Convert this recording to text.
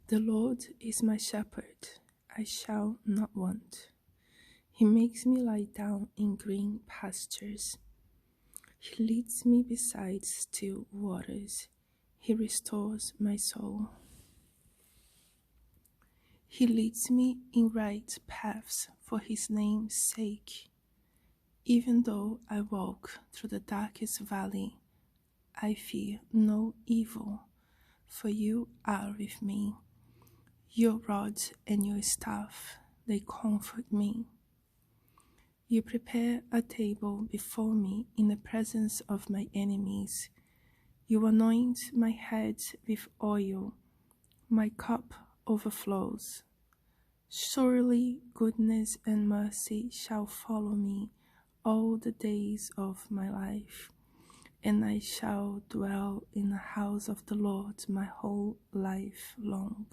The Lord is my shepherd, I shall not want. He makes me lie down in green pastures. He leads me beside still waters. He restores my soul. He leads me in right paths for his name's sake. Even though I walk through the darkest valley, I fear no evil, for you are with me. Your rod and your staff, they comfort me. You prepare a table before me in the presence of my enemies. You anoint my head with oil. My cup overflows. Surely goodness and mercy shall follow me all the days of my life, and I shall dwell in the house of the Lord my whole life long.